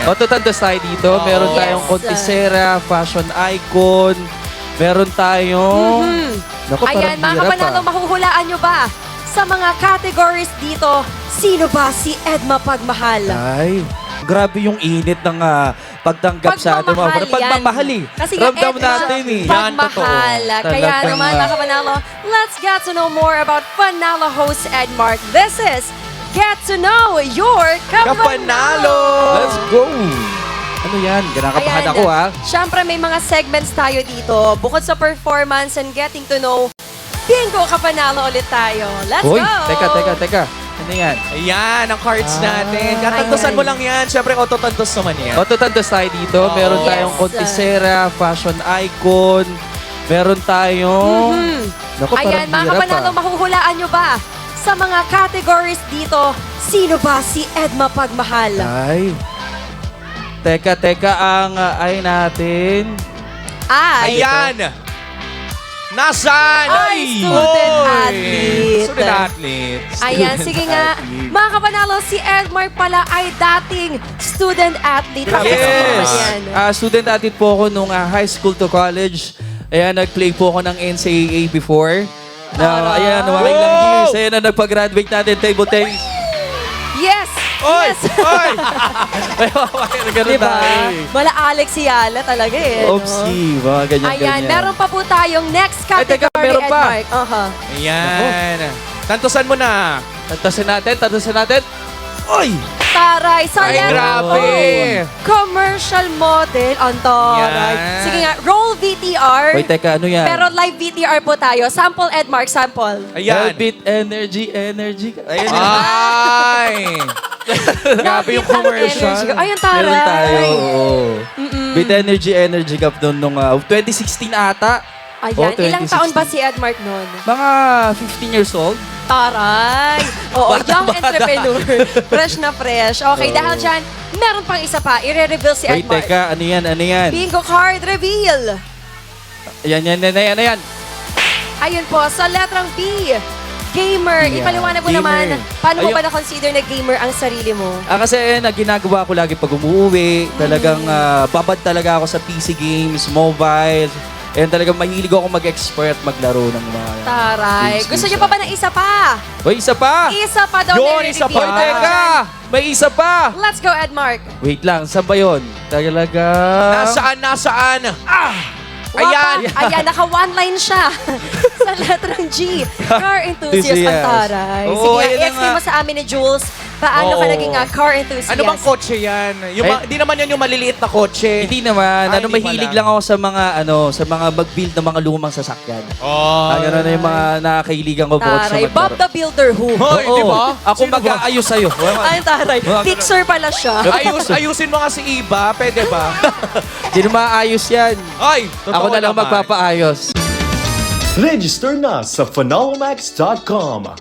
Ototantos tayo dito. Meron tayong Contisera, fashion icon. Meron tayong... Naku, Ayan, parang mga hirap, kapanalo, mahuhulaan nyo ba sa mga categories dito? Sino ba si Edma Pagmahal? Ay, grabe yung init ng pagtanggap sa atin. Pagmamahal yan. Pagmamahal eh. Kasi nga, Ramdam Edma, natin eh. Pagmahal. Kaya Talagang, naman, mga kapanalo, let's get to know more about Panalo host Edmark. This is Get to Know Your Kapanalo! Let's go! Ano yan? Kinakabahan ako ha. Siyempre, may mga segments tayo dito. Bukod sa performance and getting to know, bingo kapanalo ulit tayo. Let's Uy, go! teka. Ano yan? Ayan, ang cards natin. Katantosan ayan. mo lang yan. Siyempre, autotantos naman yan. Ototantos tayo dito. Meron tayong Yes. Contisera, fashion icon. Meron tayong... Naku, Ayan, parang mga hirap kapanalo, mahuhulaan nyo ba sa mga categories dito? Sino ba si Edma Pagmahal? Ay. Teka, ang ay natin. Ay, Ayan! Nasaan? Ay, student athlete. Student athlete. Ayan, sige nga. Mga kapanalo, si Edmark pala ay dating student athlete. Yes! Ayan. Student athlete po ako nung high school to college. Ayan, nag-play po ako ng NCAA before. Ayan, mga ilang years. Ayan na nagpa-graduate natin, table tennis. Yes! Oy! Yes! Oy! Ganun Diba? tayo eh. Mala Alex Yala talaga eh. no? Oopsie, mga ganyan. Ayan, meron pa po tayong next Ay, teka, category, meron pa. Edmark. Ayan. Tantosan mo na. Tantasin natin. Oy! Taray, sa Ay, level grabe. O, commercial model. Ang taray. Yan. Sige nga, roll VTR. Wait, teka, ano yan? Pero live VTR po tayo. Sample, Edmark, sample. Ayan. Healthbit energy. Ayan. Ay! Grabe yung commercial. Ayun, taray. Meron tayo, oo. Bit energy cup nung 2016 ata. Ayan, Oh, ilang taon 2016. ba si Edmark noon? Mga 15 years old. Taray! Oo, young Bata. entrepreneur. Fresh na fresh. Okay, dahil dyan, meron pang isa pa. I-reveal si Wait, Edmark. teka, ano yan? Bingo card reveal. Ayan. Ayun po, sa letrang B, gamer. Yeah, Ipaliwanag mo gamer. naman, paano mo Ayun. ba na-consider na gamer ang sarili mo? Kasi ginagawa ko lagi pag umuwi. Talagang babad talaga ako sa PC games, mobile. And talagang mahilig ako mag-expert maglaro ng mga Taray. games. Gusto niyo pa ba ng isa pa? Hoy, isa pa! Isa pa daw Yun, na isa i-reveal. pa. Hoy, teka! May isa pa! Let's go, Edmark. Wait lang, saan ba yun? Talaga... Nasaan? Ayan. Ayan, naka-one line siya. Sa letrang G. Car enthusiast ang taray. Oo, Sige, ayun na i-explain nga. mo sa amin ni Jules, paano ka Oo. naging car enthusiast? Ano bang kotse yan? Hindi naman yan yung maliliit na kotse. Hindi naman. Ay, hindi Mahilig pala. lang ako sa mga mag-build ng mga lumang sasakyan. Oh. Ganun na yung mga nakakahiligan ko bukod sa Taray, Bob the Builder who? Hoy, Oo. di ba? Ako Sino ba? mag-aayos sa'yo. Ay, taray. Fixer pala siya. Ayusin mo nga si Iba, pwede ba? Hindi na maayos yan. Ay, totoo Ako na lang naman. magpapaayos. Register na sa phenomenmax.com.